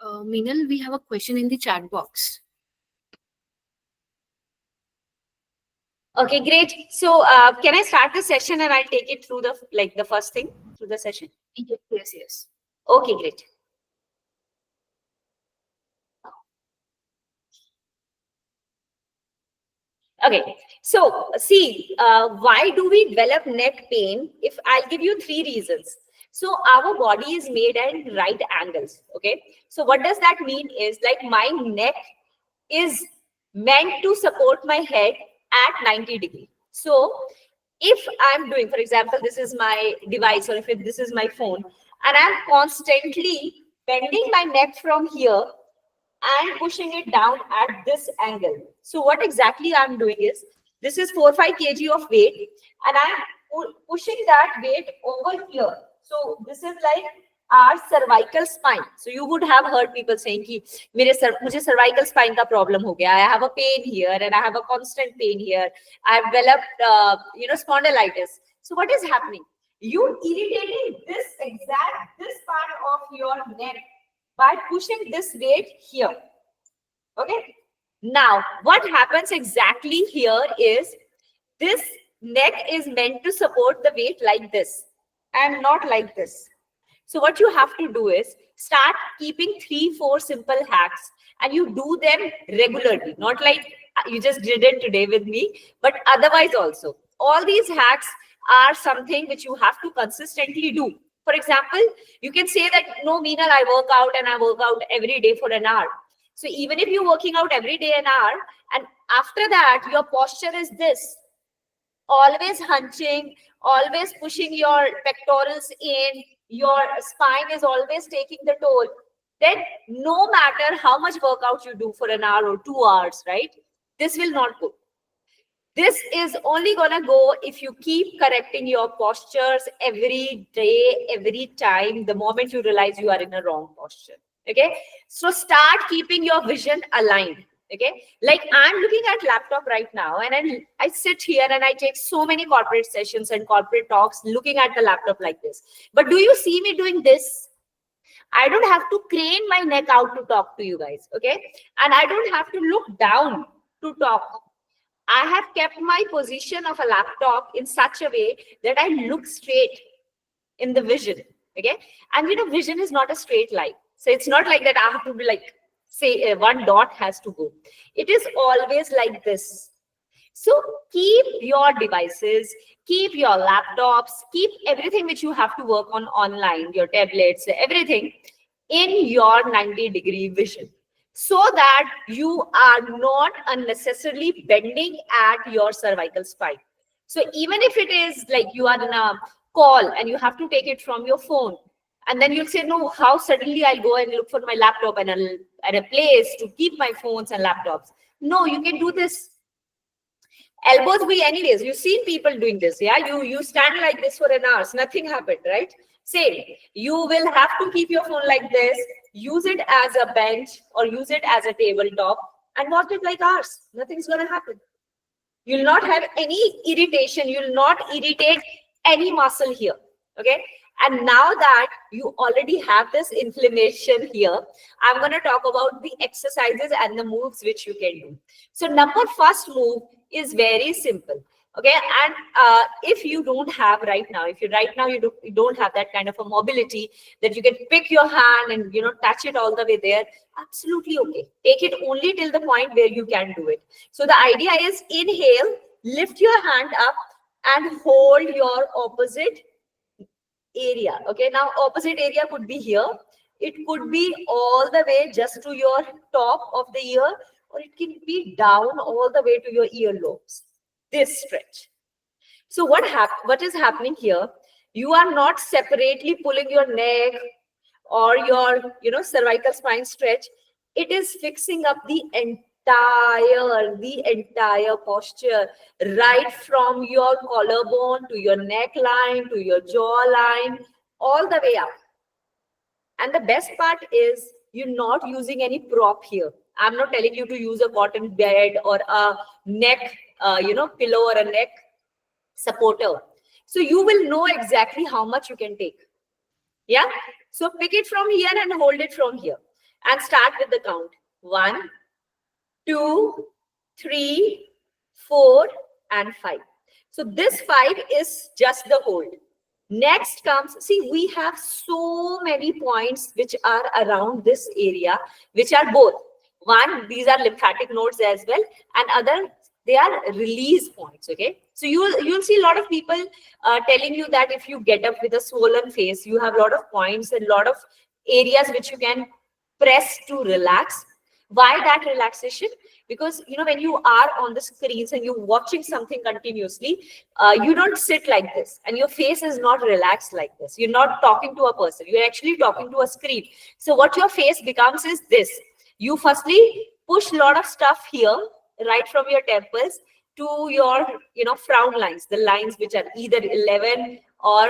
Meenal, we have a question in the chat box. Okay, great. So can I start the session and I'll take it through the first thing through the session? Yes, yes. Okay, great. Okay, so see, why do we develop neck pain? If I'll give you 3 reasons. So our body is made at right angles. Okay, so what does that mean is like my neck is meant to support my head at 90 degrees. So if I'm doing, for example, this is my device, or if this is my phone, and I'm constantly bending my neck from here and pushing it down at this angle. So what exactly I'm doing is, this is 4-5 kg of weight, and I'm pushing that weight over here. So this is like our cervical spine. So you would have heard people saying कि मुझे cervical spine का problem हो गया. I have a pain here and I have a constant pain here. I have developed spondylitis. So what is happening? You irritating this part of your neck by pushing this weight here. Okay. Now, what happens exactly here is this neck is meant to support the weight like this and not like this. So what you have to do is start keeping 3-4 simple hacks, and you do them regularly, not like you just did it today with me, but otherwise also. All these hacks are something which you have to consistently do. For example, you can say that, no, Meenal, I work out and I work out every day for an hour. So even if you're working out every day an hour, and after that your posture is this, always hunching, always pushing your pectorals in, your spine is always taking the toll, then no matter how much workout you do for an hour or 2 hours, right, this will not go. This is only gonna go if you keep correcting your postures every day, every time, the moment you realize you are in a wrong posture. Okay, so start keeping your vision aligned. Okay, like I'm looking at laptop right now, and I sit here and I take so many corporate sessions and corporate talks looking at the laptop like this. But do you see me doing this? I don't have to crane my neck out to talk to you guys. Okay, and I don't have to look down to talk. I have kept my position of a laptop in such a way that I look straight in the vision. Okay, and vision is not a straight line. So it's not like that I have to be like, say, one dot has to go. It is always like this. So keep your devices, keep your laptops, keep everything which you have to work on online, your tablets, everything in your 90-degree vision, so that you are not unnecessarily bending at your cervical spine. So even if it is like you are in a call and you have to take it from your phone, and then you'll say, no, how suddenly I'll go and look for my laptop and a place to keep my phones and laptops. No, you can do this. Elbows be anyways. You've seen people doing this. Yeah, you stand like this for an hour, nothing happened, right? Same. You will have to keep your phone like this, use it as a bench or use it as a tabletop, and watch it like ours. Nothing's gonna happen. You'll not have any irritation. You'll not irritate any muscle here. Okay. And now that you already have this inflammation here, I'm going to talk about the exercises and the moves which you can do. So first move is very simple. Okay. And if you don't have right now, if you don't have that kind of a mobility that you can pick your hand and touch it all the way there, absolutely okay. Take it only till the point where you can do it. So the idea is, inhale, lift your hand up and hold your opposite area. Okay, now opposite area could be here, it could be all the way just to your top of the ear, or it can be down all the way to your earlobes. This stretch. So what is happening here? You are not separately pulling your neck or your cervical spine stretch. It is fixing up the entire posture, right from your collarbone to your neckline to your jawline, all the way up. And the best part is, you're not using any prop here. I'm not telling you to use a cotton bed or a neck pillow or a neck supporter. So you will know exactly how much you can take. Yeah, so pick it from here and hold it from here. and start with the count. 1, 2, 3, 4, and 5. So this 5 is just the hold. Next comes, see, we have so many points which are around this area, which are both. One, these are lymphatic nodes as well, and other, they are release points, okay? So you'll see a lot of people telling you that if you get up with a swollen face, you have a lot of points and a lot of areas which you can press to relax. Why that relaxation? Because when you are on the screens and you're watching something continuously, you don't sit like this and your face is not relaxed like this. You're not talking to a person, you're actually talking to a screen. So what your face becomes is this. You firstly push a lot of stuff here, right from your temples to your frown lines, the lines which are either 11 or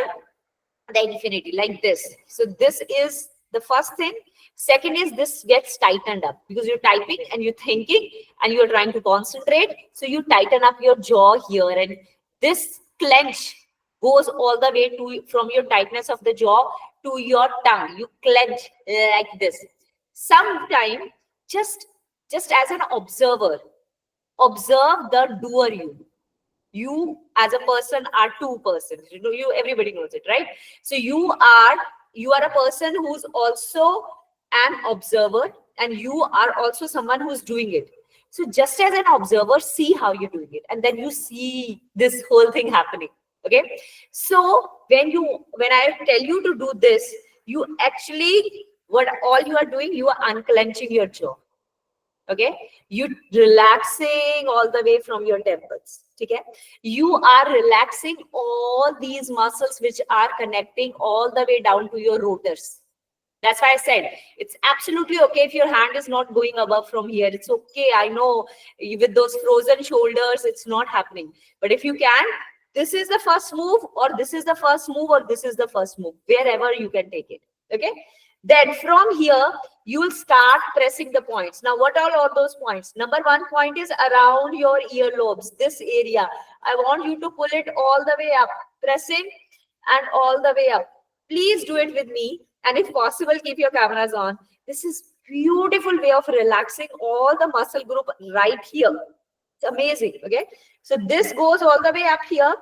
the infinity, like this. So this is the first thing. Second is this gets tightened up because you're typing and you're thinking and you're trying to concentrate. So you tighten up your jaw here, and this clench goes all the way to from your tightness of the jaw to your tongue. You clench like this. Sometime just as an observer, observe the doer you. You as a person are two persons. Everybody knows it, right? So you are a person who's also an observer, and you are also someone who's doing it. So just as an observer, see how you're doing it, and then you see this whole thing happening. Okay. So when I tell you to do this, you actually, what all you are doing, you are unclenching your jaw. Okay, you relaxing all the way from your temples. Okay, you are relaxing all these muscles which are connecting all the way down to your rotors. That's why I said it's absolutely okay if your hand is not going above from here. It's okay. I know with those frozen shoulders, it's not happening. But if you can, this is the first move, or this is the first move, or this is the first move, wherever you can take it. Okay. Then from here, you will start pressing the points. Now, what are those points? Number one point is around your earlobes, this area. I want you to pull it all the way up, pressing and all the way up. Please do it with me. And if possible, keep your cameras on. This is beautiful way of relaxing all the muscle group right here. It's amazing. Okay. So this goes all the way up here.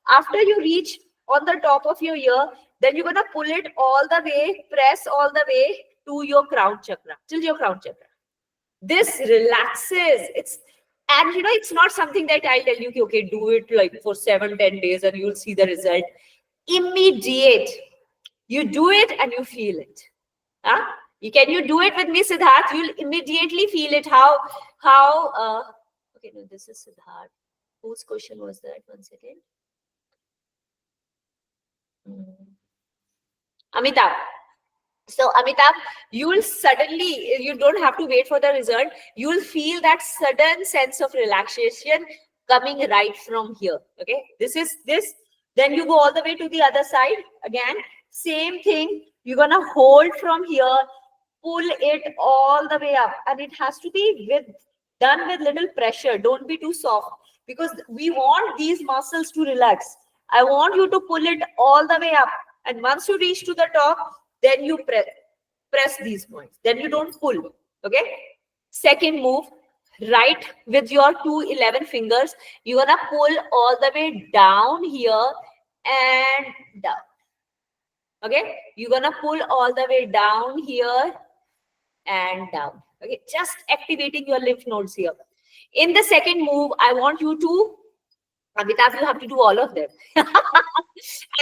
After you reach on the top of your ear, then you're going to pull it all the way, press all the way to your crown chakra, till your crown chakra. This relaxes. It's not something that I'll tell you, okay, do it like for 7-10 days and you'll see the result. Immediate. You do it and you feel it. Huh? Can you do it with me, Siddharth? You'll immediately feel it. Okay, no, this is Siddharth. Whose question was that? One second. Amitabh. So Amitabh, you don't have to wait for the result. You'll feel that sudden sense of relaxation coming right from here. Okay, this. Then you go all the way to the other side. Again, same thing. You're gonna hold from here, pull it all the way up, and it has to be done with little pressure. Don't be too soft, because we want these muscles to relax. I want you to pull it all the way up, and once you reach to the top, then you press these points. Then you don't pull. Okay. Second move, right with your 2 11 fingers, you're gonna pull all the way down here and down. Okay, you're gonna pull all the way down here and down. Okay, just activating your lymph nodes here. In the second move, I want you to, Amitabh, you have to do all of them.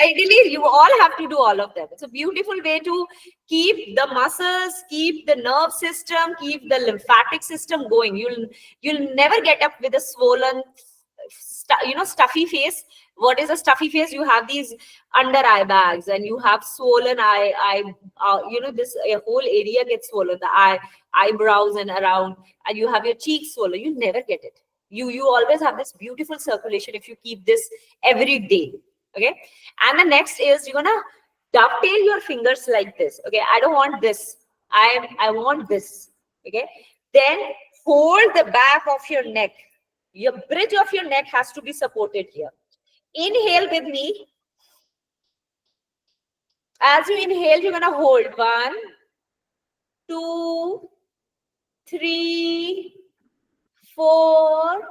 Ideally, you all have to do all of them. It's a beautiful way to keep the muscles, keep the nerve system, keep the lymphatic system going. You'll never get up with a swollen, stuffy face. What is a stuffy face? You have these under eye bags and you have swollen this whole area gets swollen, the eyebrows and around, and you have your cheeks swollen. You never get it. You always have this beautiful circulation if you keep this every day. Okay. And the next is you're gonna dovetail your fingers like this. Okay. I don't want this. I want this. Okay. Then hold the back of your neck. Your bridge of your neck has to be supported here. Inhale with me. As you inhale, you're gonna hold 1, 2, 3, 4,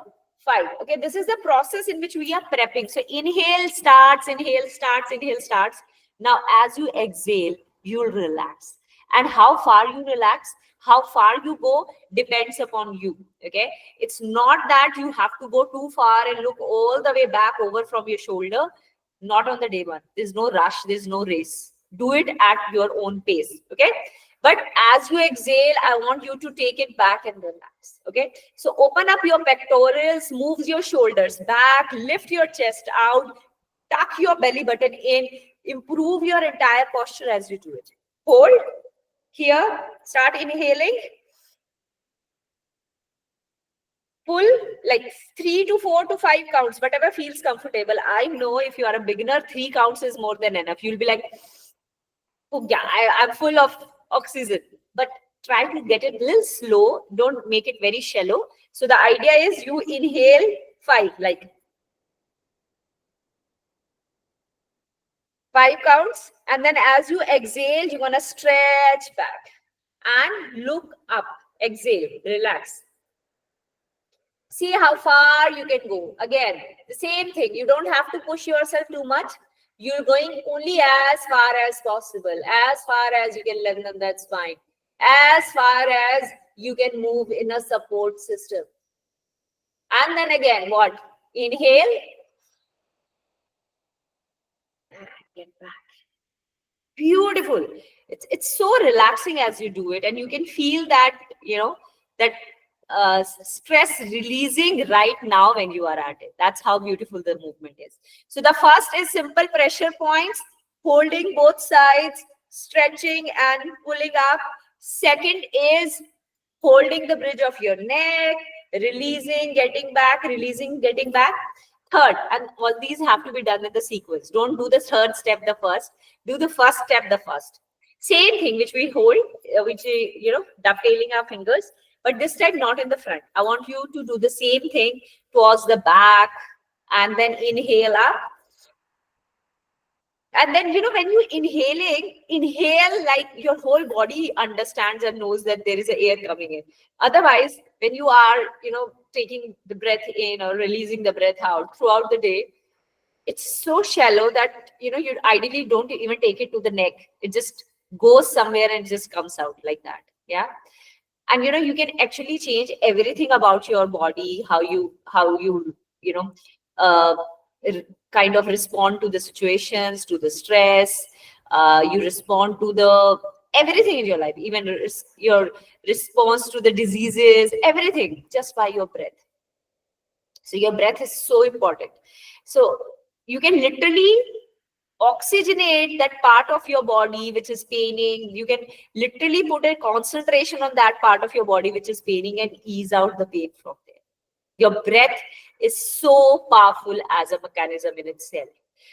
5. Okay, this is the process in which we are prepping. So inhale starts, inhale starts, inhale starts. Now as you exhale, you'll relax. And how far you relax, how far you go depends upon you. Okay, it's not that you have to go too far and look all the way back over from your shoulder. Not on the day one. There's no rush, there's no race. Do it at your own pace. Okay, but as you exhale, I want you to take it back and relax. Okay, so open up your pectorals, move your shoulders back, lift your chest out, tuck your belly button in, improve your entire posture as you do it. Hold here, start inhaling. Pull like 3 to 4 to 5 counts, whatever feels comfortable. I know if you are a beginner, 3 counts is more than enough. You'll be like, oh yeah, I'm full of oxygen. But try to get it a little slow. Don't make it very shallow. So the idea is you inhale 5, like 5 counts. And then as you exhale, you're going to stretch back and look up. Exhale, relax. See how far you can go. Again, the same thing. You don't have to push yourself too much. You're going only as far as possible. As far as you can lengthen, that's fine. As far as you can move in a support system. And then again, what? Inhale. And get back. Beautiful. It's so relaxing as you do it. And you can feel that, that stress releasing right now when you are at it. That's how beautiful the movement is. So the first is simple pressure points, holding both sides, stretching and pulling up. Second is holding the bridge of your neck, releasing, getting back, releasing, getting back. Third, and all these have to be done in the sequence. Don't do the third step the first. Do the first step the first. Same thing which we hold, which we, dovetailing our fingers. But this time not in the front. I want you to do the same thing towards the back and then inhale up. And then, when you inhale like your whole body understands and knows that there is air coming in. Otherwise, when you are, taking the breath in or releasing the breath out throughout the day, it's so shallow that, you ideally don't even take it to the neck. It just goes somewhere and just comes out like that. Yeah. And you can actually change everything about your body, how you kind of respond to the situations, to the stress. You respond to the everything in your life, even your response to the diseases, everything just by your breath. So your breath is so important. So you can literally oxygenate that part of your body which is paining. You can literally put a concentration on that part of your body which is paining and ease out the pain from there. Your breath is so powerful as a mechanism in itself.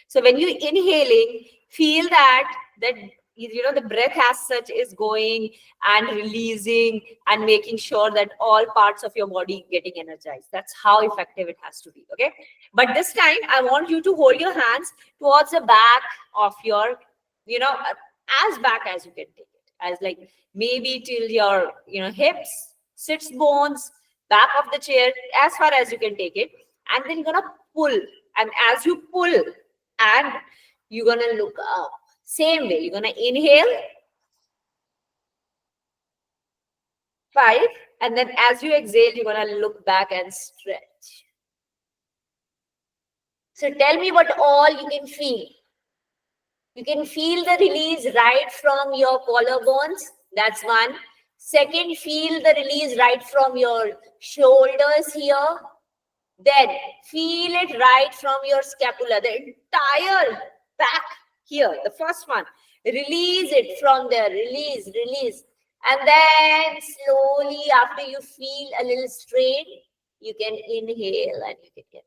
So when you're inhaling, feel that the breath as such is going and releasing and making sure that all parts of your body getting energized. That's how effective it has to be. Okay. But this time I want you to hold your hands towards the back of your, as back as you can take it, as like maybe till your, hips, sits bones, back of the chair, as far as you can take it. And then you're going to pull. And as you pull and you're going to look up. Same way, you're going to inhale 5, and then as you exhale, you're going to look back and stretch. So tell me what all you can feel. You can feel the release right from your collarbones. That's one. Second, feel the release right from your shoulders here. Then feel it right from your scapula, the entire back. Here, the first one, release it from there, release. And then slowly, after you feel a little strain, you can inhale and you can get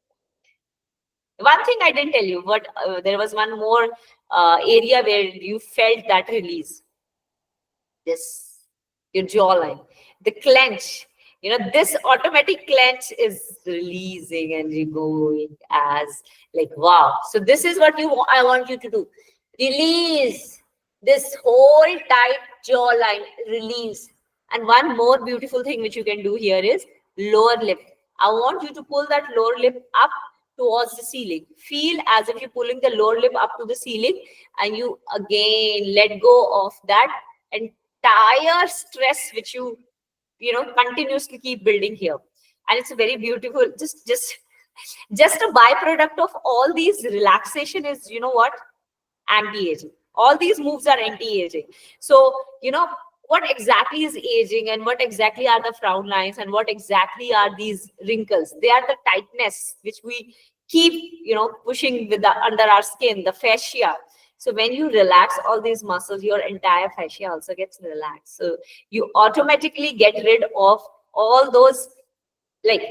back. One thing I didn't tell you, but there was one more area where you felt that release. This, your jawline, the clench. This automatic clench is releasing and you're going as like, wow. So this is what I want you to do. Release this whole tight jawline, release. And one more beautiful thing which you can do here is lower lip. I want you to pull that lower lip up towards the ceiling. Feel as if you're pulling the lower lip up to the ceiling, and you again let go of that entire stress which you continuously keep building here. And it's a very beautiful, just a byproduct of all these relaxation is, you know what, anti-aging. All these moves are anti-aging. So what exactly is aging, and what exactly are the frown lines, and what exactly are these wrinkles? They are the tightness which we keep pushing with the under our skin, the fascia. So when you relax all these muscles, your entire fascia also gets relaxed. So you automatically get rid of all those, like,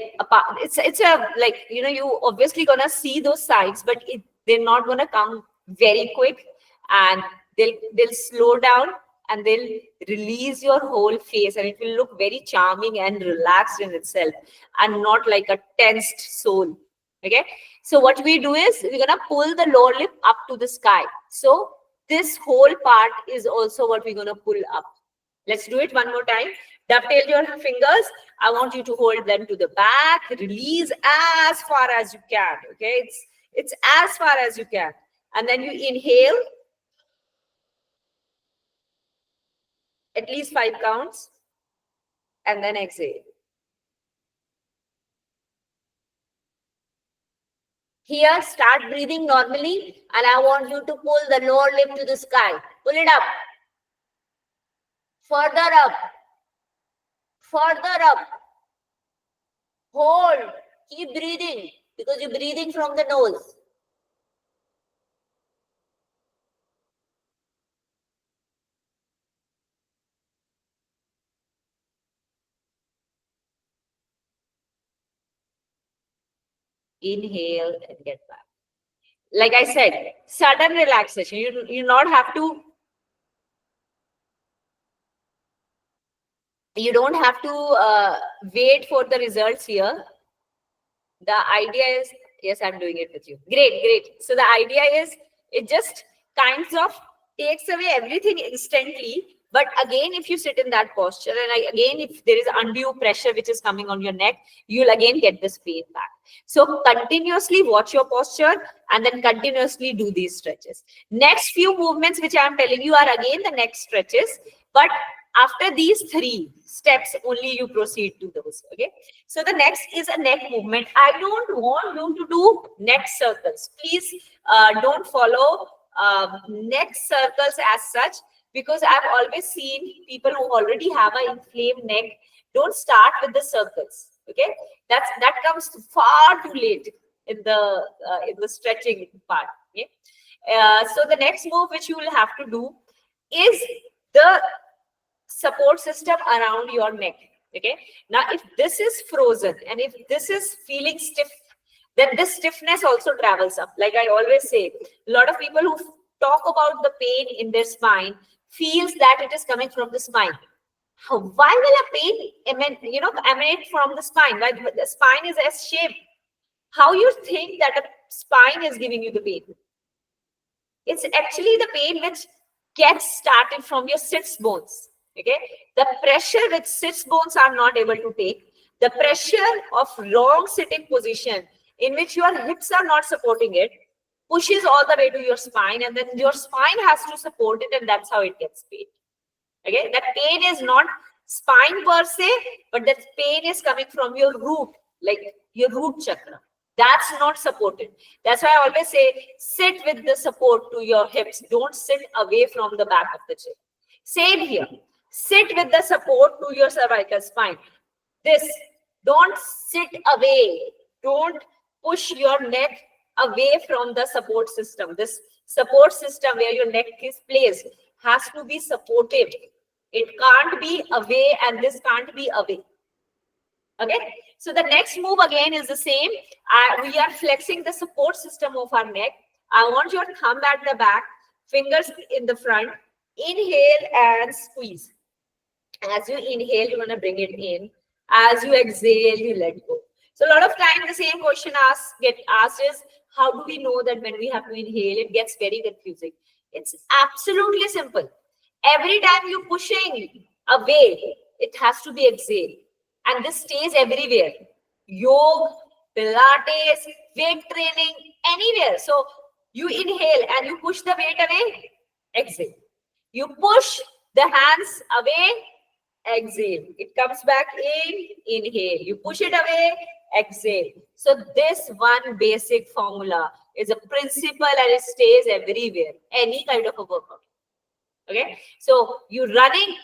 it's a, like, you obviously gonna see those signs, but they're not gonna come very quick, and they'll slow down, and they'll release your whole face, and it will look very charming and relaxed in itself, and not like a tensed soul. Okay, so what we do is we're gonna pull the lower lip up to the sky. So this whole part is also what we're gonna pull up. Let's do it one more time. Dovetail your fingers. I want you to hold them to the back. Release as far as you can. Okay, it's as far as you can. And then you inhale. At least 5 counts. And then exhale. Here, start breathing normally. And I want you to pull the lower lip to the sky. Pull it up. Further up. Further up. Hold. Keep breathing, because you're breathing from the nose. Inhale and get back. Like I said, sudden relaxation. You not have to. You don't have to wait for the results here. The idea is, yes, I'm doing it with you. Great, great. So the idea is, it just kinds of takes away everything instantly. But again, if you sit in that posture, and again, if there is undue pressure which is coming on your neck, you'll again get this pain back. So continuously watch your posture, and then continuously do these stretches. Next few movements which I'm telling you are again the neck stretches, but after these 3 steps only you proceed to those. Okay, so the next is a neck movement. I don't want you to do neck circles. Please don't follow neck circles as such, because I've always seen people who already have an inflamed neck don't start with the circles. Okay, that comes far too late in the stretching part. Okay, so the next move which you will have to do is the support system around your neck. Okay, now if this is frozen and if this is feeling stiff, then this stiffness also travels up. Like I always say, a lot of people who talk about the pain in their spine feels that it is coming from the spine. Why will a pain emanate from the spine? Why the spine is S-shaped? How you think that a spine is giving you the pain? It's actually the pain which gets started from your sits bones. Okay, the pressure which sits bones are not able to take, the pressure of wrong sitting position in which your hips are not supporting it, pushes all the way to your spine, and then your spine has to support it, and that's how it gets pain. Okay, that pain is not spine per se, but that pain is coming from your root, like your root chakra. That's not supported. That's why I always say, sit with the support to your hips. Don't sit away from the back of the chair. Same here. Sit with the support to your cervical spine. Don't sit away. Don't push your neck away from the support system. This support system where your neck is placed has to be supportive. It can't be away, and this can't be away. Okay, so the next move again is the same. We are flexing the support system of our neck. I want your thumb at the back, fingers in the front. Inhale and squeeze. As you inhale, you're going to bring it in. As you exhale, you let go. So a lot of times the same question get asked is, how do we know that when we have to inhale? It gets very confusing. It's absolutely simple. Every time you're pushing away, it has to be exhale. And this stays everywhere. Yoga, Pilates, weight training, anywhere. So you inhale and you push the weight away, exhale. You push the hands away, exhale. It comes back in, inhale. You push it away, exhale. So this one basic formula is a principle and it stays everywhere, any kind of a workout. Okay, so you running,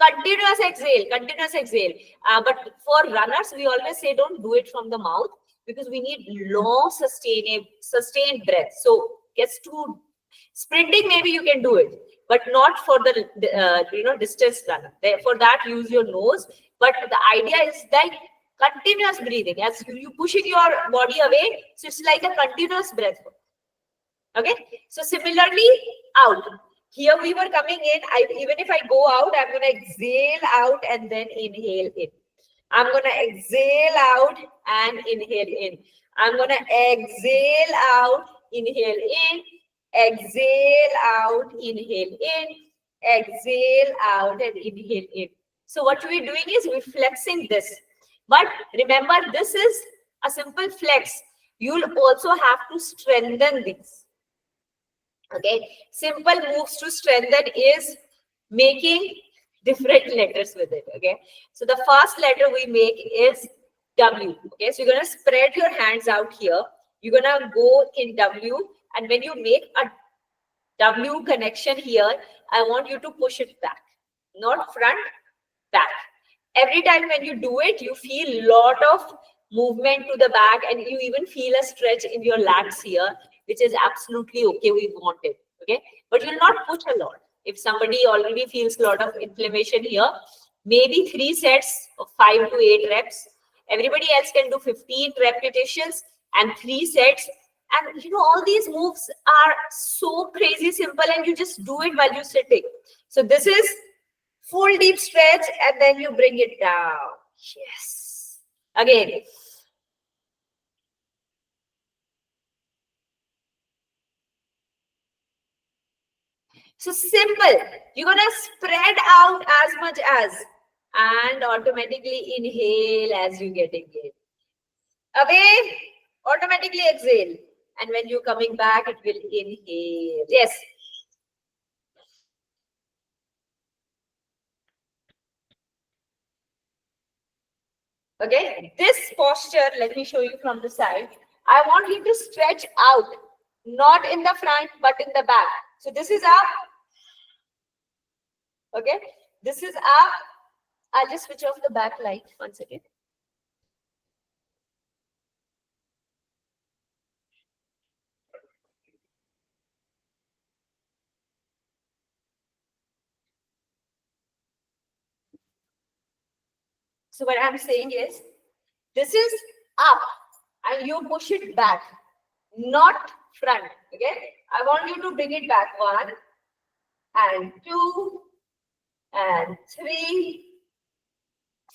continuous exhale. But for runners, we always say don't do it from the mouth because we need long, sustained breath. So gets too sprinting, maybe you can do it, but not for the distance runner. For that, use your nose. But the idea is like continuous breathing as you pushing your body away. So it's like a continuous breath. Okay, so similarly, out. Here we were coming in. Even if I go out, I'm going to exhale out and then inhale in. I'm going to exhale out and inhale in. I'm going to exhale out, inhale in, exhale out, inhale in, exhale out and inhale in. So what we're doing is we're flexing this. But remember, this is a simple flex. You'll also have to strengthen this. Okay, simple moves to strengthen is making different letters with it. Okay, so the first letter we make is W. Okay, so you're gonna spread your hands out here. You're gonna go in W, and when you make a W connection here, I want you to push it back, not front, back. Every time when you do it, you feel lot of movement to the back, and you even feel a stretch in your lats here, which is absolutely okay. We want it, okay? But you'll not push a lot. If somebody already feels a lot of inflammation here, maybe 3 sets of 5 to 8 reps. Everybody else can do 15 repetitions and 3 sets. And all these moves are so crazy simple, and you just do it while you're sitting. So this is full deep stretch, and then you bring it down. Yes. Again. So simple. You're going to spread out as much as, and automatically inhale as you get engaged. Away, automatically exhale. And when you're coming back, it will inhale. Yes. Okay, this posture, let me show you from the side. I want you to stretch out, not in the front, but in the back. So this is up. Okay, this is up. I'll just switch off the back light 1 second. So what I'm saying is, this is up and you push it back, not front. Okay, I want you to bring it back 1 and 2 and 3,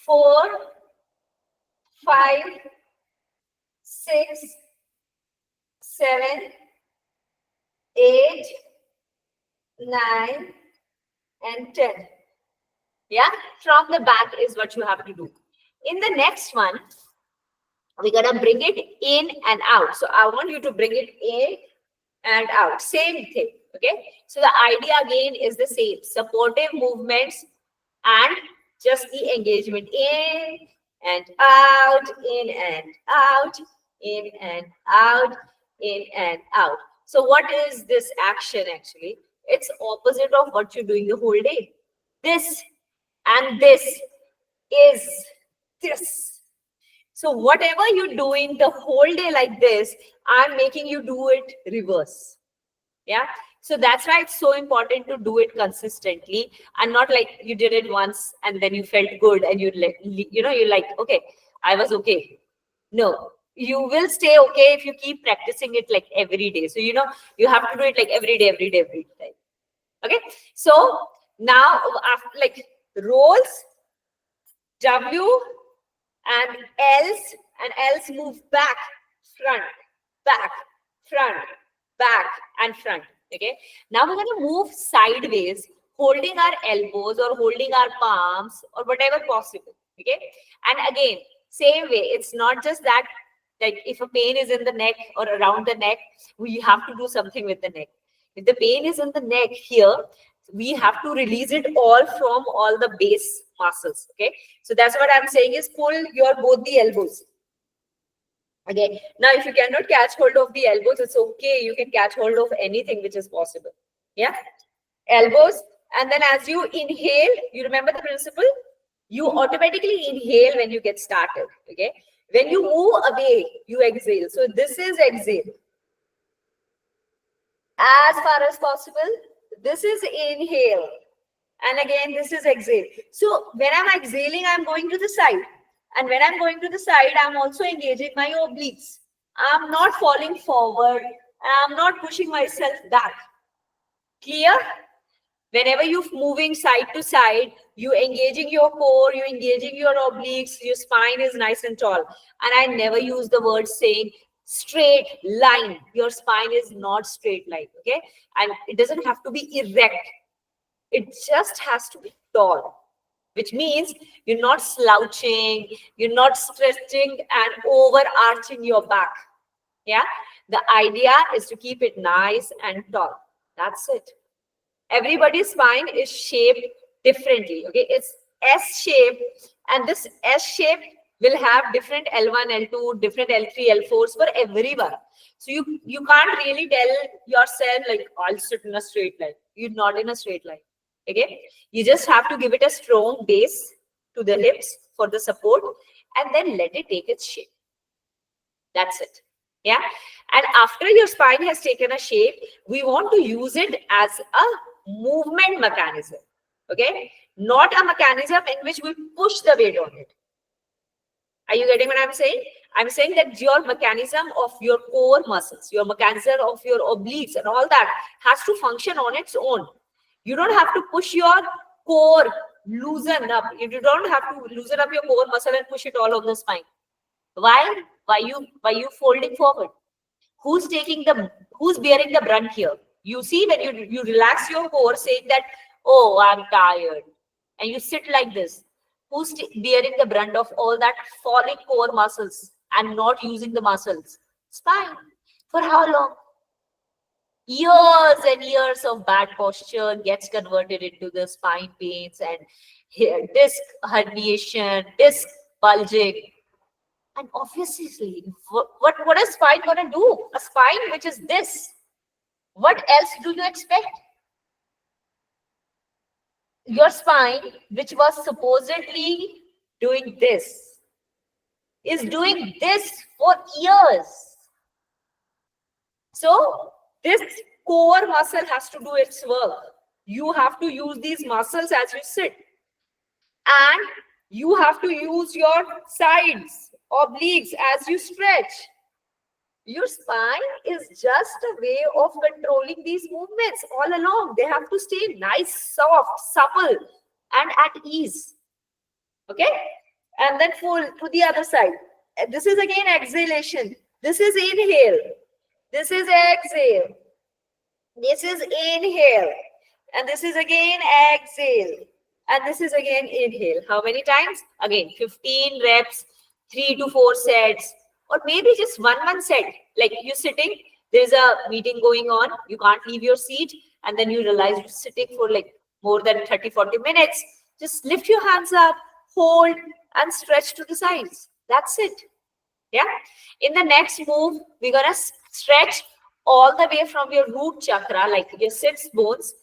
4, 5, 6, 7, 8, 9, and 10. Yeah, from the back is what you have to do. In the next one, we're gonna bring it in and out. So I want you to bring it in and out. Same thing. Okay. So the idea again is the same. Supportive movements and just the engagement in and out, in and out, in and out, in and out. So what is this action actually? It's opposite of what you're doing the whole day. This and this is this. So whatever you're doing the whole day like this, I'm making you do it reverse. Yeah. So that's why it's so important to do it consistently and not like you did it once and then you felt good and you're like, okay, I was okay. No, you will stay okay if you keep practicing it like every day. So, you have to do it like every day, every time. Okay. So now after like rolls, W and L's move back, front, and front. Okay. Now we're going to move sideways, holding our elbows or holding our palms or whatever possible. Okay. And again, same way, it's not just that, like if a pain is in the neck or around the neck, we have to do something with the neck. If the pain is in the neck here, we have to release it all from all the base muscles. Okay. So that's what I'm saying is pull your both the elbows. Okay. Now, if you cannot catch hold of the elbows, it's okay. You can catch hold of anything which is possible. Yeah. Elbows. And then as you inhale, you remember the principle? You automatically inhale when you get started. Okay. When you move away, you exhale. So this is exhale. As far as possible, this is inhale. And again, this is exhale. So when I'm exhaling, I'm going to the side. And when I'm going to the side, I'm also engaging my obliques. I'm not falling forward. I'm not pushing myself back. Clear? Whenever you're moving side to side, you're engaging your core, you're engaging your obliques, your spine is nice and tall. And I never use the word saying straight line. Your spine is not straight line, okay? And it doesn't have to be erect. It just has to be tall, which means you're not slouching, you're not stretching and overarching your back. Yeah, the idea is to keep it nice and tall. That's it. Everybody's spine is shaped differently. Okay, it's S shape, and this S shape will have different L1, L2, different L3, L4s for everyone. So you can't really tell yourself like I'll sit in a straight line. You're not in a straight line. Okay, you just have to give it a strong base to the hips for the support, and then let it take its shape. That's it. Yeah. And after your spine has taken a shape, we want to use it as a movement mechanism. Okay, not a mechanism in which we push the weight on it. Are you getting what I'm saying? I'm saying that your mechanism of your core muscles, your mechanism of your obliques and all that has to function on its own. You don't have to push your core, loosen up. You don't have to loosen up your core muscle and push it all on the spine. Why? Why you folding forward? Who's bearing the brunt here? You see, when you relax your core, saying that, oh, I'm tired, and you sit like this. Who's bearing the brunt of all that falling core muscles and not using the muscles? Spine. For how long? Years and years of bad posture gets converted into the spine pains and disc herniation, disc bulging. And obviously, what is spine going to do? A spine which is this. What else do you expect? Your spine, which was supposedly doing this, is doing this for years. So this core muscle has to do its work. You have to use these muscles as you sit. And you have to use your sides, obliques as you stretch. Your spine is just a way of controlling these movements all along. They have to stay nice, soft, supple, and at ease. Okay? And then full to the other side. This is again exhalation. This is inhale. This is exhale. This is inhale. And this is again exhale. And this is again inhale. How many times? Again, 15 reps, 3 to 4 sets. Or maybe just one set. Like you're sitting, there's a meeting going on, you can't leave your seat, and then you realize you're sitting for like more than 30-40 minutes. Just lift your hands up, hold, and stretch to the sides. That's it. Yeah. In the next move, we're gonna stretch all the way from your root chakra, like your sits bones,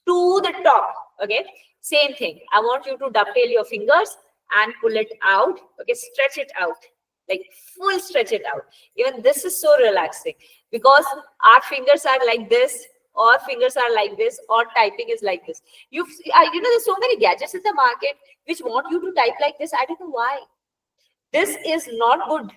to the top. Okay. Same thing. I want you to dovetail your fingers and pull it out. Okay. Stretch it out. Like full stretch it out. Even this is so relaxing because our fingers are like this, or fingers are like this, or typing is like this. You know, there's so many gadgets in the market which want you to type like this. I don't know why. This is not good.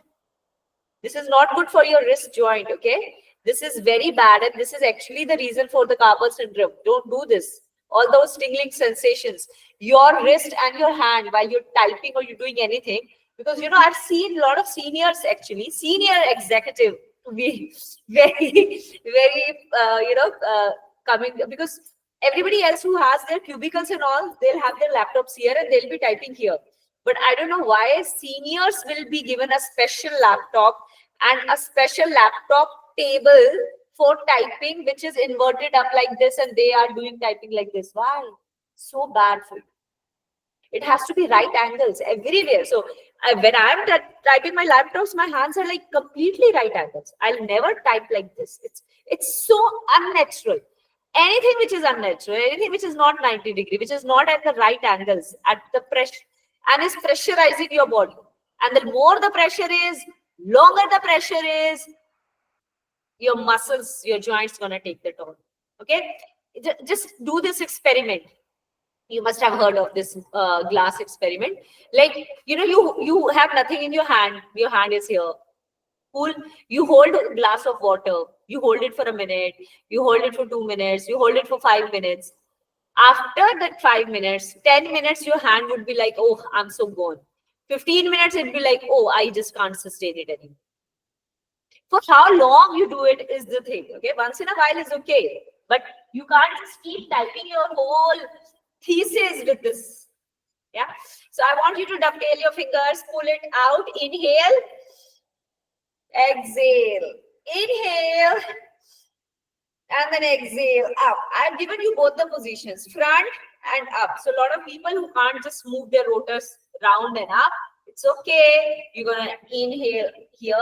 This is not good for your wrist joint. Okay, this is very bad, and this is actually the reason for the carpal syndrome. Don't do this. All those tingling sensations, your wrist and your hand while you're typing or you're doing anything. Because, you know, I've seen a lot of seniors, actually, senior executive to be very, very, coming, because everybody else who has their cubicles and all, they'll have their laptops here and they'll be typing here. But I don't know why seniors will be given a special laptop and a special laptop table for typing, which is inverted up like this, and they are doing typing like this. Why? So bad for you. It has to be right angles everywhere. So when I'm typing my laptops, my hands are like completely right angles. I'll never type like this. It's so unnatural. Anything which is unnatural, anything which is not 90 degree, which is not at the right angles, at the pressure, and is pressurizing your body. And the more the pressure is, longer the pressure is, your muscles, your joints gonna take the toll. Okay, just do this experiment. You must have heard of this glass experiment. Like, you have nothing in your hand. Your hand is here. Cool. You hold a glass of water. You hold it for a minute. You hold it for 2 minutes. You hold it for 5 minutes. After that 5 minutes, 10 minutes, your hand would be like, oh, I'm so gone. 15 minutes, it'd be like, oh, I just can't sustain it anymore. For how long you do it is the thing. Okay, once in a while is okay, but you can't just keep typing your whole thesis with this. Yeah. So I want you to dovetail your fingers, pull it out, inhale, exhale, inhale, and then exhale up. I've given you both the positions, front and up. So a lot of people who can't just move their rotors round and up, it's okay. You're gonna inhale here,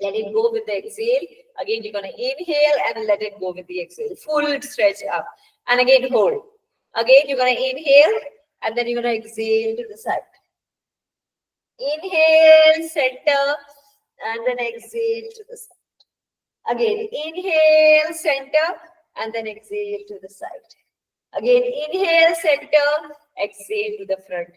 let it go with the exhale. Again, you're gonna inhale and let it go with the exhale. Full stretch up, and again hold. Again, you're going to inhale and then you're going to exhale to the side. Inhale, center, and then exhale to the side. Again, inhale, center, and then exhale to the side. Again, inhale, center, exhale to the front.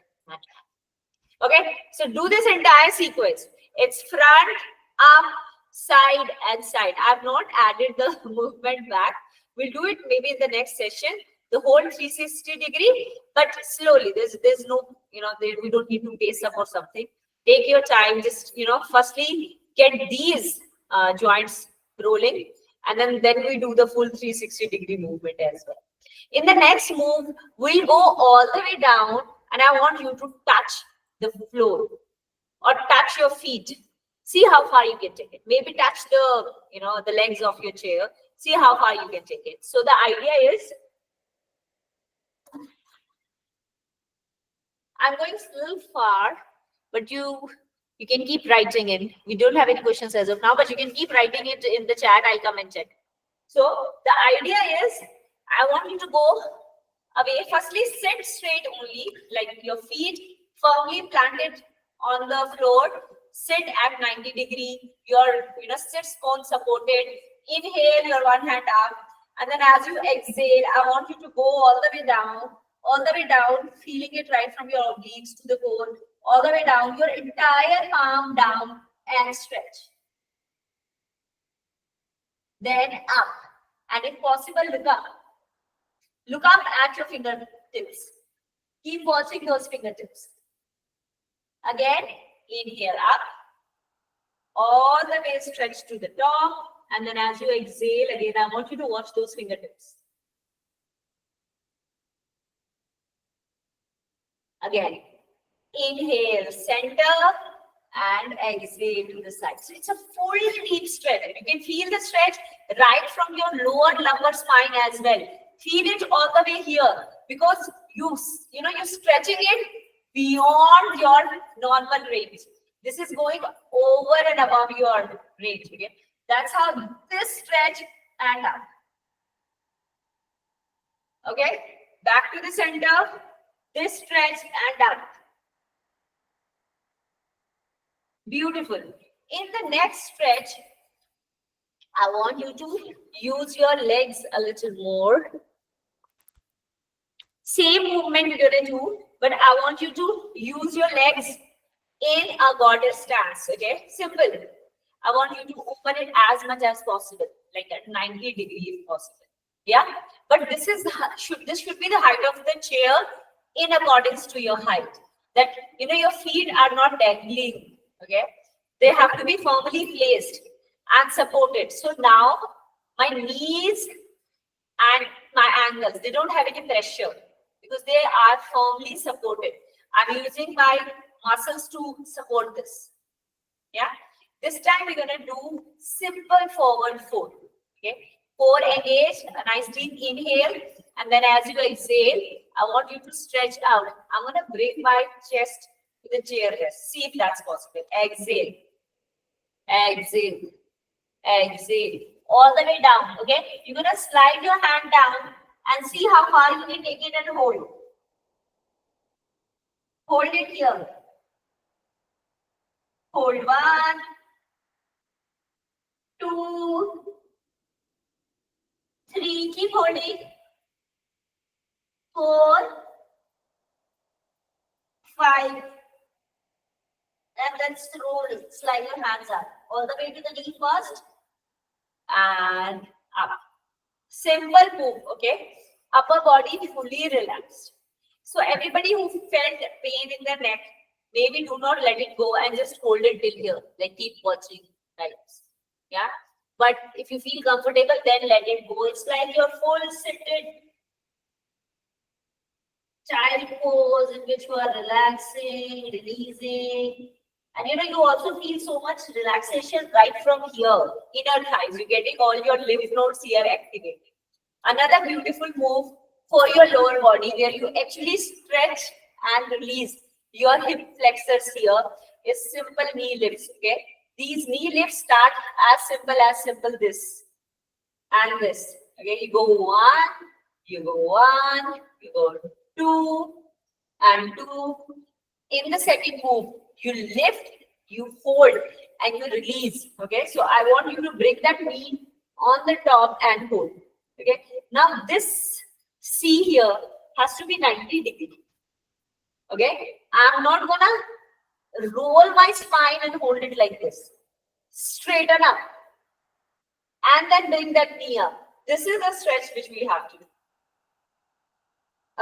Okay, so do this entire sequence. It's front, up, side, and side. I've not added the movement back. We'll do it maybe in the next session. The whole 360 degree, but slowly. There's no, we don't need to pace up or something. Take your time. Just, firstly get these joints rolling, and then we do the full 360 degree movement as well. In the next move, we'll go all the way down, and I want you to touch the floor or touch your feet. See how far you can take it. Maybe touch the legs of your chair. See how far you can take it. So the idea is, I'm going a little far, but you can keep writing in. We don't have any questions as of now, but you can keep writing it in the chat. I'll come and check. So the idea is, I want you to go away. Firstly, sit straight only, like your feet firmly planted on the floor. Sit at 90 degree. Your sit bone supported. Inhale your one hand up, and then as you exhale, I want you to go all the way down, feeling it right from your obliques to the bone, all the way down, your entire palm down, and stretch. Then up, and if possible, look up. Look up at your fingertips. Keep watching those fingertips. Again, inhale up, all the way stretch to the top, and then as you exhale, again, I want you to watch those fingertips. Again, inhale, center, and exhale to the side. So it's a full deep stretch. You can feel the stretch right from your lower lumbar spine as well. Feel it all the way here, because you're stretching it beyond your normal range. This is going over and above your range. Okay, that's how this stretch and up. Okay, back to the center. This stretch and up. Beautiful. In the next stretch, I want you to use your legs a little more. Same movement you're going to do, but I want you to use your legs in a goddess stance. Okay, simple. I want you to open it as much as possible, like at 90 degrees if possible. Yeah, but this should be the height of the chair in accordance to your height. That your feet are not dangling. Okay, they have to be firmly placed. and support it. So now my knees and my ankles, they don't have any pressure because they are firmly supported. I'm using my muscles to support this. Yeah. This time we're gonna do simple forward fold. Okay. Core engaged, a nice deep inhale, and then as you exhale, I want you to stretch out. I'm gonna break my chest with the chair rest. See if that's possible. Exhale, exhale, exhale, all the way down. Okay. You're gonna slide your hand down and see how far you can take it and hold. Hold it here. Hold 1, 2, 3, keep holding. 4, 5, and then slowly slide your hands up. All the way to the knee first, and up. Simple move, okay? Upper body fully relaxed. So everybody who felt pain in the neck, maybe do not let it go and just hold it till here. Like keep watching, like this. Yeah. But if you feel comfortable, then let it go. It's like your full seated child pose in which you are relaxing, releasing. And you also feel so much relaxation right from here, inner thighs. You're getting all your lymph nodes here activated. Another beautiful move for your lower body where you actually stretch and release your hip flexors here is simple knee lifts. Okay. These knee lifts start as simple this and this. Okay. You go 1, you go 1, you go 2 and 2. In the second move, you lift, you hold, and you release. Okay, so I want you to bring that knee on the top and hold. Okay, now this C here has to be 90 degrees. Okay, I'm not gonna roll my spine and hold it like this. Straighten up and then bring that knee up. This is a stretch which we have to do.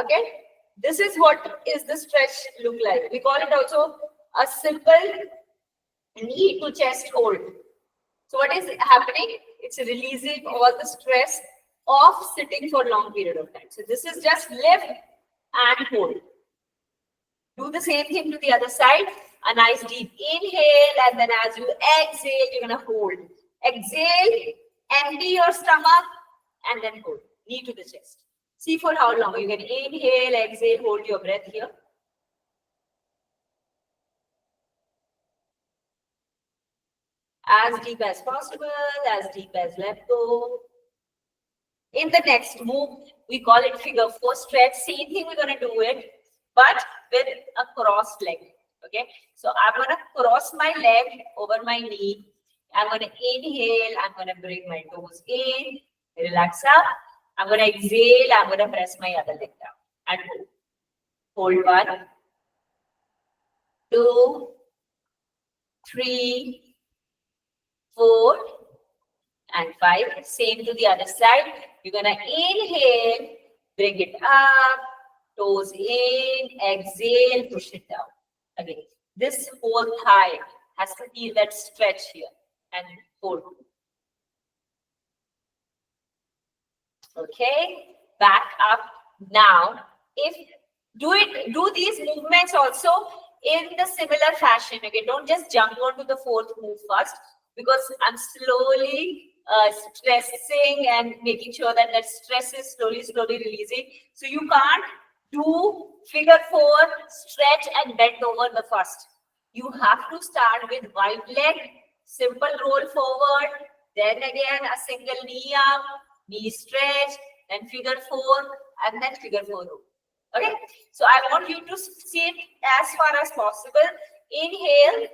Okay. This is what is the stretch look like. We call it also a simple knee to chest hold. So what is happening? It's releasing all the stress of sitting for a long period of time. So this is just lift and hold. Do the same thing to the other side. A nice deep inhale, and then as you exhale, you're gonna hold. Exhale, empty your stomach, and then hold. Knee to the chest. See for how long. You can inhale, exhale, hold your breath here. As deep as possible, as deep as let go. In the next move, we call it figure 4 stretch. Same thing we're going to do it, but with a crossed leg. Okay, so I'm going to cross my leg over my knee. I'm going to inhale, I'm going to bring my toes in, relax up. I'm going to exhale, I'm going to press my other leg down and hold. Hold 1, 2, 3, 4, and 5. Same to the other side. You're going to inhale, bring it up, toes in, exhale, push it down. Again, this whole thigh has to feel that stretch here and hold. Okay, back up. Now, do these movements also in the similar fashion. Okay, don't just jump onto the 4th move first, because I'm slowly stressing and making sure that that stress is slowly releasing. So you can't do figure 4, stretch and bend over the first. You have to start with wide leg, simple roll forward, then again a single knee up, knee stretch, then figure 4, and then figure 4 roll. Okay, so I want you to sit as far as possible. Inhale,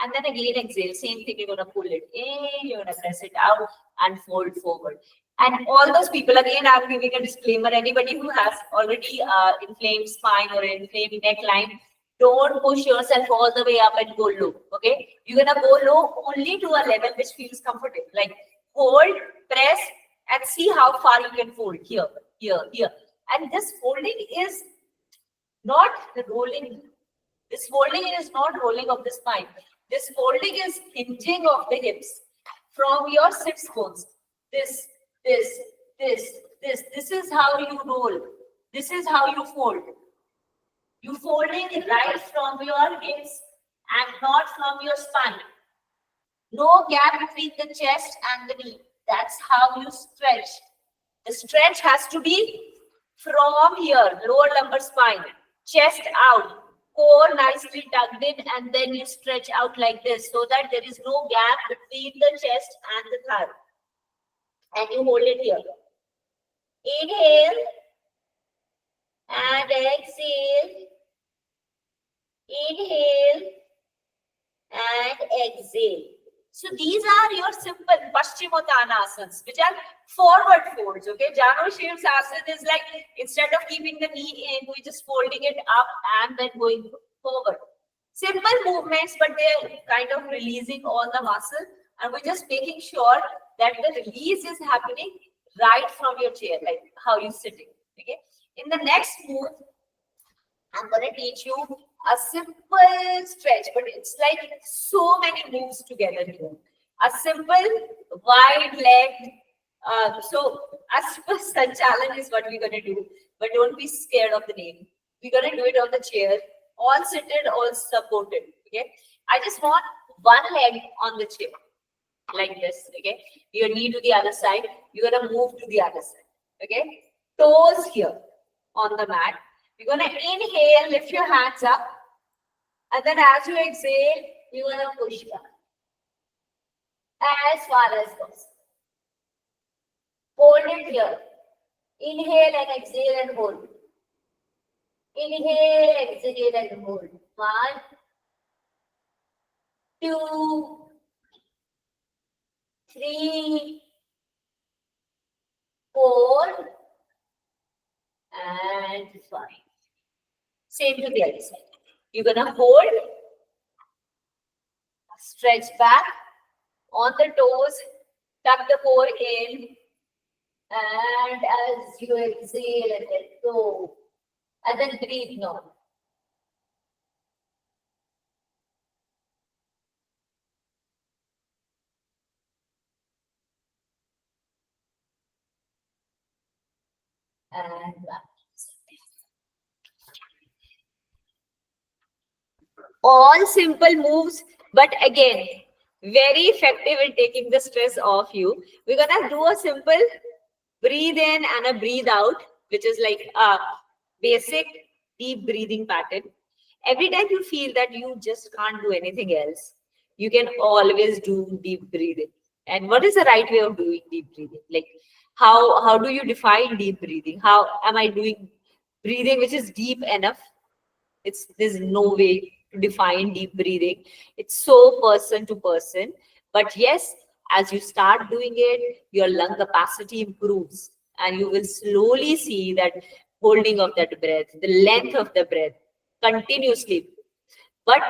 and then again exhale. Same thing, you're going to pull it in, you're going to press it out and fold forward. And all those people, again, I'm giving a disclaimer, anybody who has already inflamed spine or inflamed neckline, don't push yourself all the way up and go low, okay? You're going to go low only to a level which feels comfortable. Like hold, press, and see how far you can fold. Here, here, here. And this folding is not rolling. This folding is not rolling of the spine. This folding is hinging of the hips. from your sits bones. This, this, this, this. This is how you roll. This is how you fold. You folding right from your hips and not from your spine. No gap between the chest and the knee. That's how you stretch. The stretch has to be from here, lower lumbar spine, chest out, core nicely tucked in, and then you stretch out like this so that there is no gap between the chest and the thigh. And you hold it here. Inhale and exhale. Inhale and exhale. So these are your simple Paschimottanasans, which are forward folds. Okay, Janu Shiv's asana is like, instead of keeping the knee in, we're just folding it up and then going forward. Simple movements, but they're kind of releasing all the muscle, and we're just making sure that the release is happening right from your chair, like how you're sitting. Okay. In the next move, I'm going to teach you a simple stretch, but it's like so many moves together here. A simple wide leg. So Ashwas Sanchalan is what we're going to do, but don't be scared of the name. We're going to do it on the chair, all seated, all supported. Okay. I just want one leg on the chair, like this. Okay. Your knee to the other side. You're going to move to the other side. Okay. Toes here on the mat. You're going to inhale, lift your hands up. And then as you exhale, you're going to push back as far as possible. Hold it here. Inhale and exhale and hold. Inhale, exhale and hold. 1, 2, 3, 4, and 5. Same to the other side. You're going to hold, stretch back on the toes, tuck the core in, and as you exhale, and then go, and then breathe now. And back. All simple moves, but again, very effective in taking the stress off you. We're gonna do a simple breathe in and a breathe out, which is like a basic deep breathing pattern. Every time you feel that you just can't do anything else, you can always do deep breathing. And what is the right way of doing deep breathing? Like how do you define deep breathing? How am I doing breathing which is deep enough? There's no way to define deep breathing. It's so person to person. But yes, as you start doing it, your lung capacity improves, and you will slowly see that holding of that breath, the length of the breath continuously. But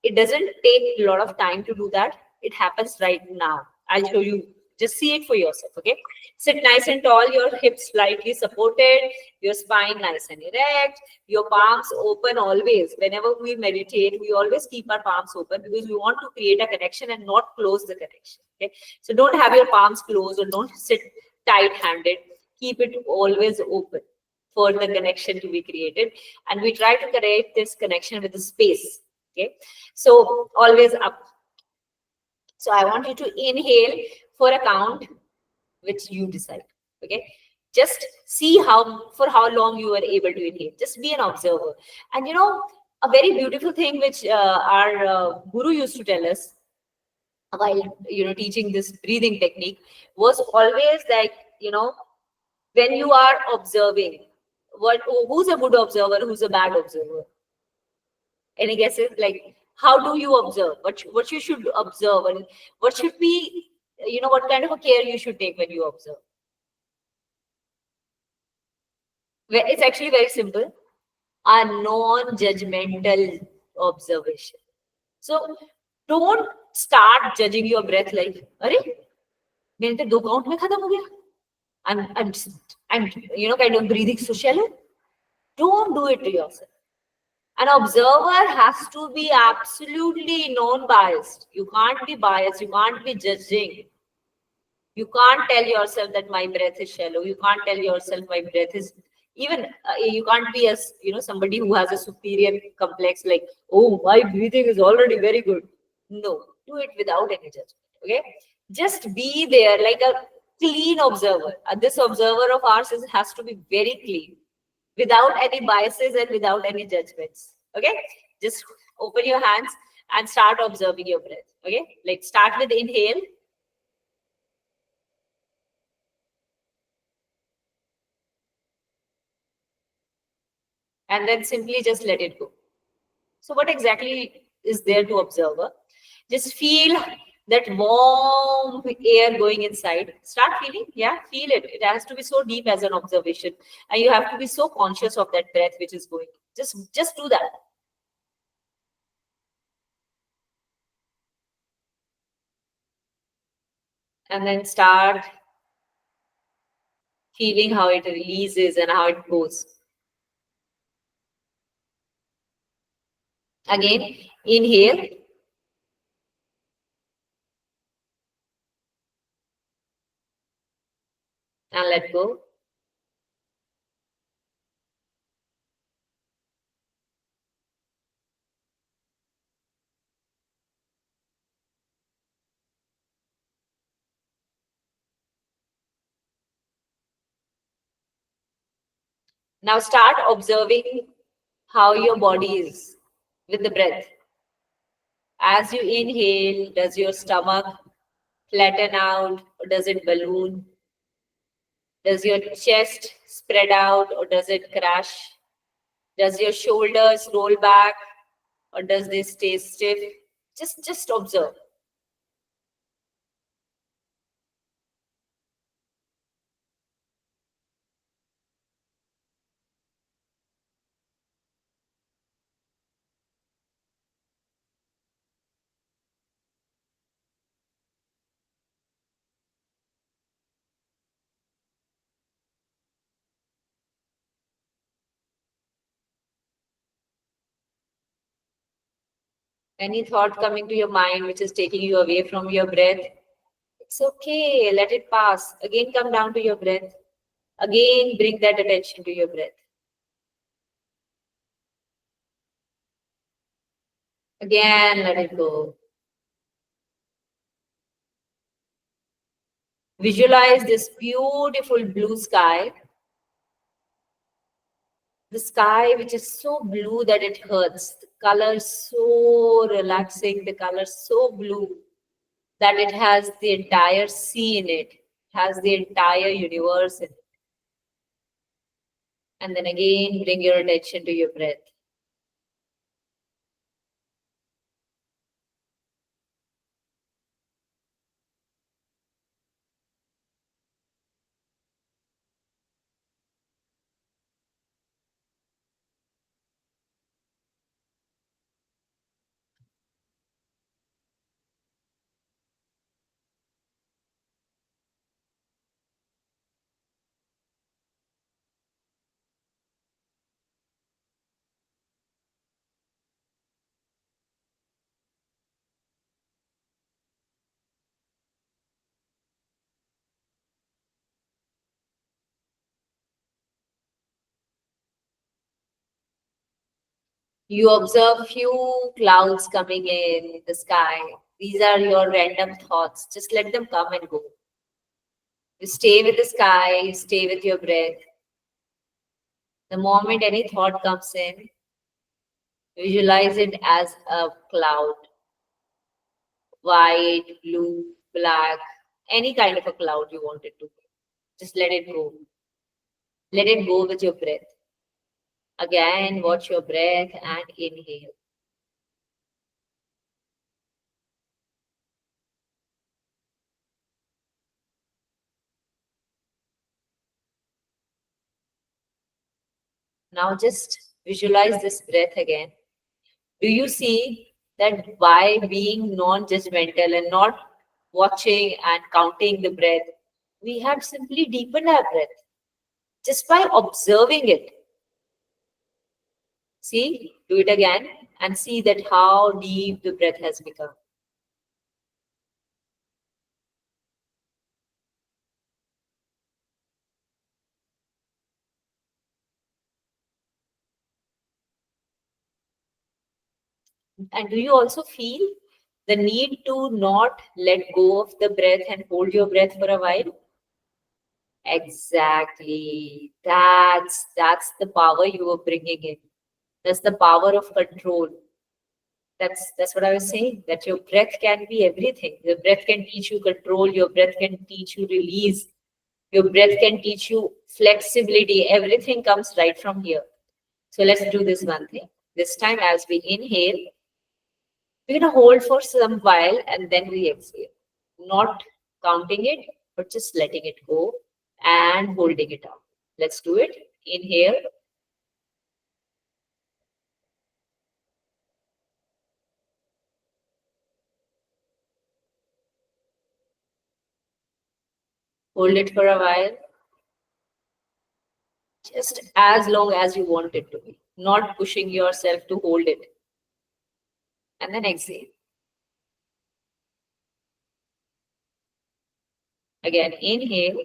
it doesn't take a lot of time to do that. It happens right now. I'll show you. Just see it for yourself, okay? Sit nice and tall, your hips slightly supported, your spine nice and erect, your palms open always. Whenever we meditate, we always keep our palms open because we want to create a connection and not close the connection, okay? So don't have your palms closed or don't sit tight-handed. Keep it always open for the connection to be created. And we try to create this connection with the space, okay? So always up. So I want you to inhale for a count which you decide. Okay, just see for how long you are able to inhale. Just be an observer. And you know, a very beautiful thing which our guru used to tell us while teaching this breathing technique was always like, when you are observing, who's a good observer, who's a bad observer? Any guesses? Like, how do you observe? What you should observe, and what should be, what kind of a care you should take when you observe? It's actually very simple. A non-judgmental observation. So don't start judging your breath like, "Arey, mere to 2 count mein khatam ho gaya. I'm kind of breathing so shallow." Don't do it to yourself. An observer has to be absolutely non-biased. You can't be biased. You can't be judging. You can't tell yourself that my breath is shallow. You can't tell yourself my breath is even. You can't be as somebody who has a superior complex like, oh, my breathing is already very good. No, do it without any judgment. Okay, just be there like a clean observer. This observer of ours has to be very clean, without any biases and without any judgments. Okay, just open your hands and start observing your breath. Okay, like start with inhale. And then simply just let it go. So what exactly is there to observe? Just feel that warm air going inside. Start feeling, yeah, feel it. It has to be so deep as an observation, and you have to be so conscious of that breath which is going. Just do that. And then start feeling how it releases and how it goes. Again, inhale. And let go. Now start observing how your body is with the breath. As you inhale, does your stomach flatten out or does it balloon? Does your chest spread out or does it crash? Does your shoulders roll back or does they stay stiff? Just observe. Any thought coming to your mind which is taking you away from your breath, it's okay, let it pass. Again, come down to your breath. Again, bring that attention to your breath. Again, let it go. Visualize this beautiful blue sky. The sky which is so blue that it hurts. The color so relaxing, the color so blue that it has the entire sea in it, has the entire universe in it. And then again, bring your attention to your breath. You observe few clouds coming in the sky. These are your random thoughts. Just let them come and go. You stay with the sky, you stay with your breath. The moment any thought comes in, visualize it as a cloud. White, blue, black, any kind of a cloud you want it to be. Just let it go. Let it go with your breath. Again, watch your breath and inhale. Now just visualize this breath again. Do you see that by being non-judgmental and not watching and counting the breath, we have simply deepened our breath just by observing it. See, do it again and see that how deep the breath has become. And do you also feel the need to not let go of the breath and hold your breath for a while? Exactly. That's the power you are bringing in. That's the power of control. That's what I was saying. That your breath can be everything. Your breath can teach you control. Your breath can teach you release. Your breath can teach you flexibility. Everything comes right from here. So let's do this one thing. This time, as we inhale, we're gonna hold for some while and then we exhale. Not counting it, but just letting it go and holding it out. Let's do it. Inhale. Hold it for a while. Just as long as you want it to be. Not pushing yourself to hold it. And then exhale. Again, inhale.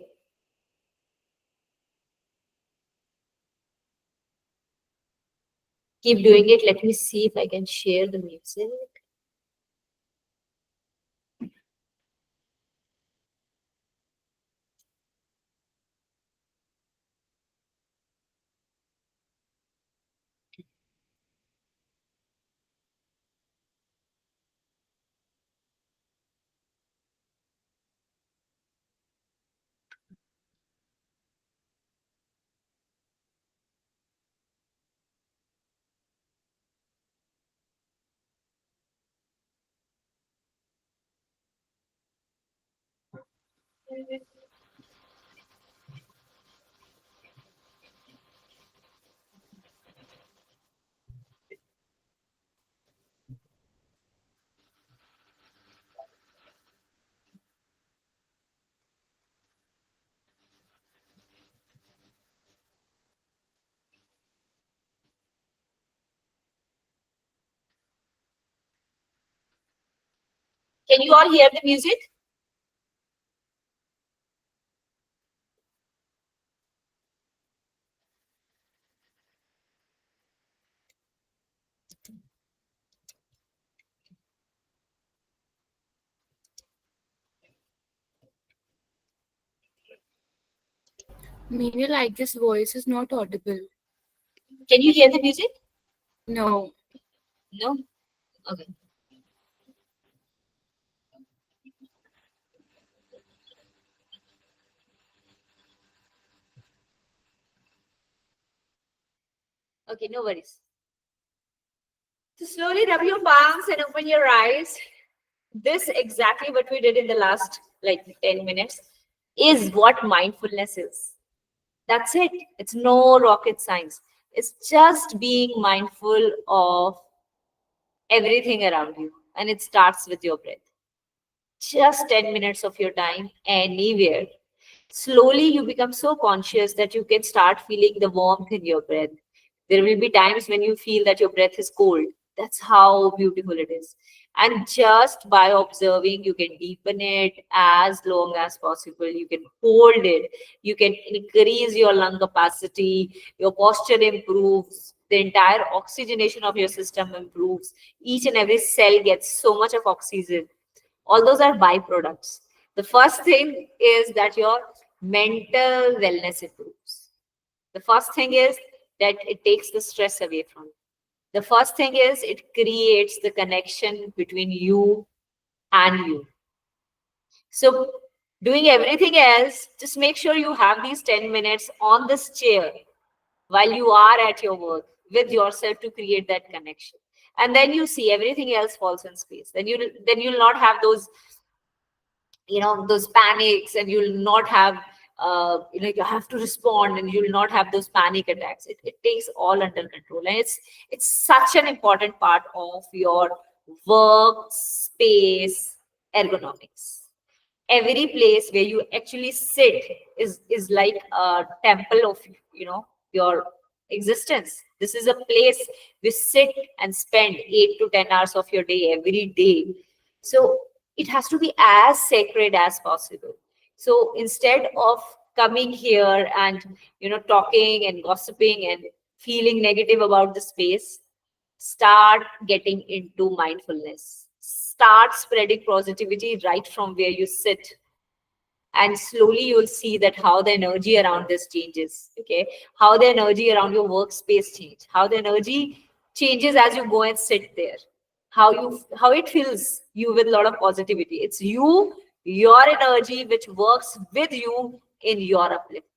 Keep doing it. Let me see if I can share the music. Can you all hear the music? Maybe like this voice is not audible. Can you hear the music? No. No? Okay. Okay, no worries. So slowly rub your palms and open your eyes. This exactly what we did in the last like 10 minutes is what mindfulness is. That's it. It's no rocket science. It's just being mindful of everything around you. And it starts with your breath. Just 10 minutes of your time anywhere. Slowly you become so conscious that you can start feeling the warmth in your breath. There will be times when you feel that your breath is cold. That's how beautiful it is. And just by observing, you can deepen it as long as possible. You can hold it. You can increase your lung capacity. Your posture improves. The entire oxygenation of your system improves. Each and every cell gets so much of oxygen. All those are byproducts. The first thing is that your mental wellness improves. The first thing is that it takes the stress away from you. The first thing is it creates the connection between you and you. So, doing everything else, just make sure you have these 10 minutes on this chair while you are at your work with yourself to create that connection. And then you see everything else falls in space. Then you'll not have those panics, and you'll not have you have to respond, and you'll not have those panic attacks. It takes all under control, and it's such an important part of your workspace ergonomics. Every place where you actually sit is like a temple of your existence. This is a place we sit and spend 8 to 10 hours of your day every day. So it has to be as sacred as possible. So instead of coming here and talking and gossiping and feeling negative about the space, Start getting into mindfulness. Start spreading positivity right from where you sit. And slowly you'll see that how the energy around this changes. Okay. How the energy around your workspace change. How the energy changes as you go and sit there. How it fills you with a lot of positivity. It's you, your energy, which works with you in your uplift.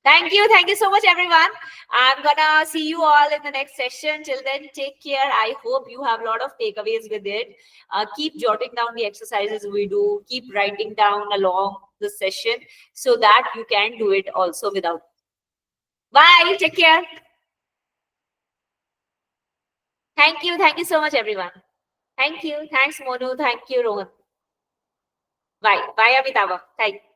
Thank you. Thank you so much, everyone. I'm gonna see you all in the next session. Till then, take care. I hope you have a lot of takeaways with it. Keep jotting down the exercises we do. Keep writing down along the session so that you can do it also without. Bye. Take care. Thank you. Thank you so much, everyone. Thank you. Thanks, Monu. Thank you, Rohan. Bye. Bye, Amitava. Thank you.